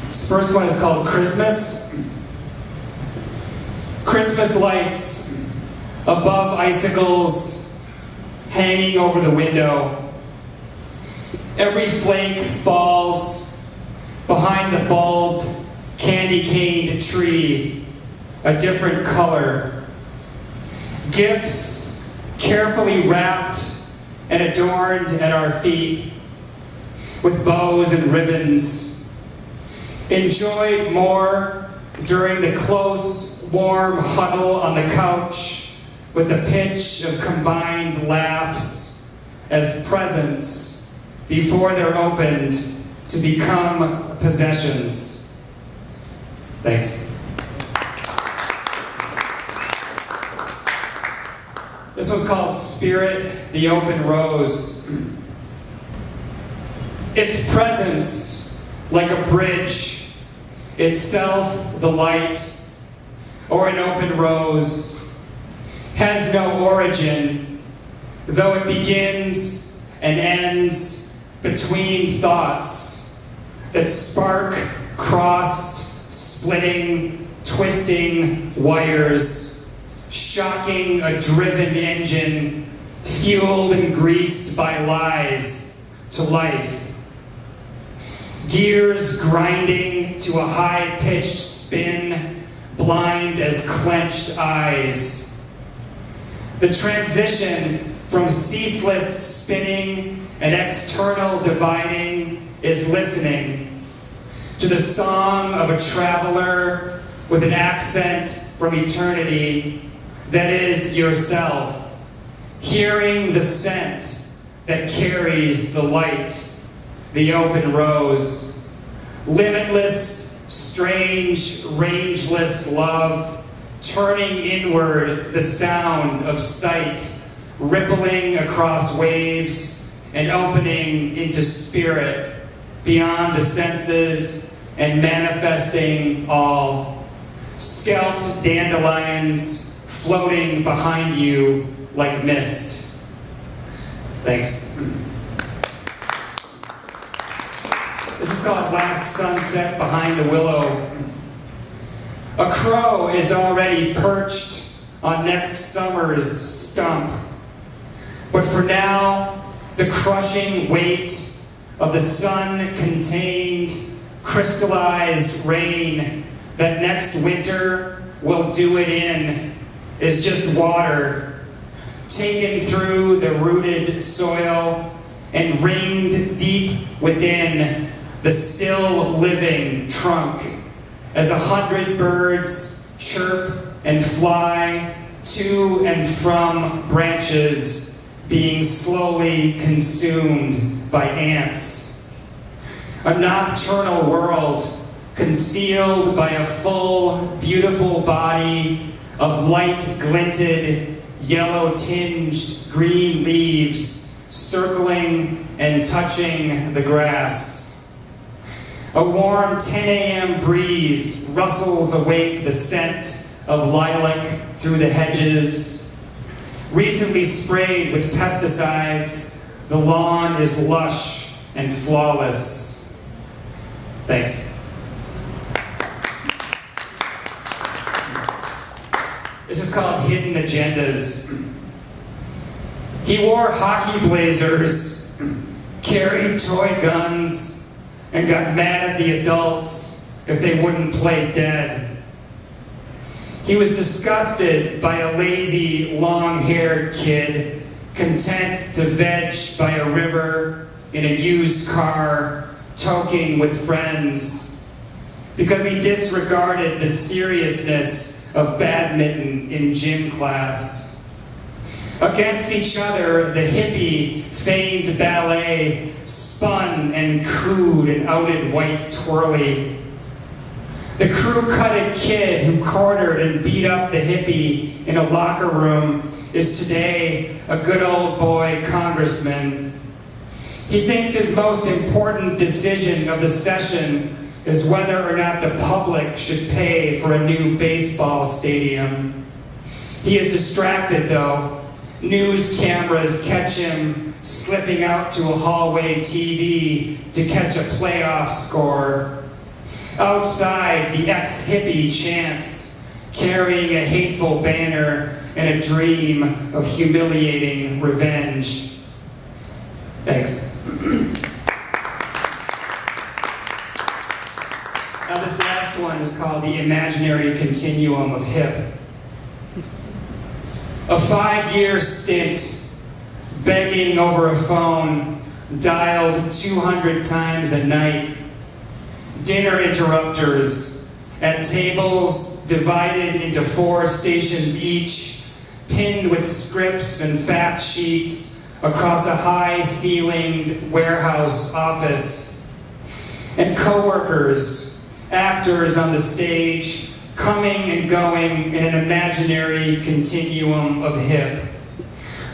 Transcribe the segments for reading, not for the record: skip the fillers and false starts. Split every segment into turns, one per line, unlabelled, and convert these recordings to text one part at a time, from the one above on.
This first one is called Christmas. Christmas lights above icicles hanging over the window. Every flake falls behind the bulbed, candy-caned tree, a different color. Gifts carefully wrapped and adorned at our feet with bows and ribbons. Enjoyed more during the close, warm huddle on the couch with the pitch of combined laughs as presents before they're opened to become possessions. Thanks. This one's called Spirit, the Open Rose. Its presence, like a bridge, itself the light, or an open rose, has no origin, though it begins and ends between thoughts that spark crossed, splitting, twisting wires, shocking a driven engine, fueled and greased by lies to life. Gears grinding to a high-pitched spin, blind as clenched eyes. The transition from ceaseless spinning and external dividing is listening to the song of a traveler with an accent from eternity that is yourself, hearing the scent that carries the light, the open rose, limitless, strange, rangeless love, turning inward the sound of sight, rippling across waves and opening into spirit, beyond the senses and manifesting all. Scalped dandelions floating behind you like mist. Thanks. This is called Last Sunset Behind the Willow. A crow is already perched on next summer's stump. But for now, the crushing weight of the sun-contained, crystallized rain that next winter will do it in is just water, taken through the rooted soil and ringed deep within the still living trunk as 100 birds chirp and fly to and from branches being slowly consumed by ants. A nocturnal world concealed by a full, beautiful body of light-glinted, yellow-tinged green leaves circling and touching the grass. A warm 10 a.m. breeze rustles awake the scent of lilac through the hedges. Recently sprayed with pesticides, the lawn is lush and flawless. Thanks. This is called Hidden Agendas. He wore hockey blazers, carried toy guns, and got mad at the adults if they wouldn't play dead. He was disgusted by a lazy, long-haired kid, content to veg by a river in a used car, toking with friends, because he disregarded the seriousness of badminton in gym class. Against each other, the hippie feigned ballet spun and cooed an outed white twirly. The crew-cutted kid who cornered and beat up the hippie in a locker room is today a good old boy congressman. He thinks his most important decision of the session is whether or not the public should pay for a new baseball stadium. He is distracted, though. News cameras catch him slipping out to a hallway TV to catch a playoff score. Outside, the ex-hippie chants, carrying a hateful banner and a dream of humiliating revenge. Thanks. Now this last one is called the imaginary continuum of hip. A 5-year stint, begging over a phone, dialed 200 times a night. Dinner interrupters at tables divided into 4 stations each, pinned with scripts and fact sheets across a high-ceilinged warehouse office. And coworkers, actors on the stage, coming and going in an imaginary continuum of hip.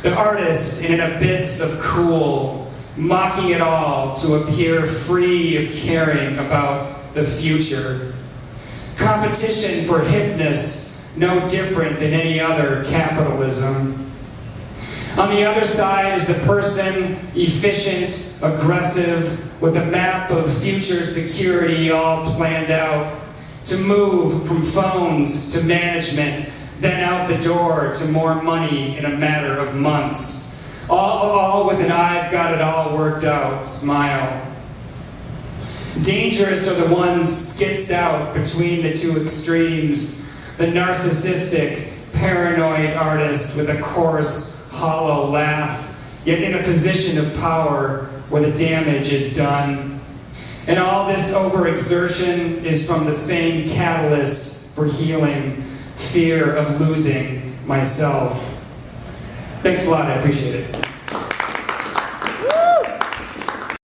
The artist in an abyss of cool, mocking it all to appear free of caring about the future. Competition for hipness, no different than any other capitalism. On the other side is the person, efficient, aggressive, with a map of future security all planned out, to move from phones to management, then out the door to more money in a matter of months. All with an "I've got it all worked out" smile. Dangerous are the ones skitsed out between the two extremes, the narcissistic, paranoid artist with a coarse, hollow laugh, yet in a position of power where the damage is done. And all this overexertion is from the same catalyst for healing, fear of losing myself. Thanks a lot, I appreciate it.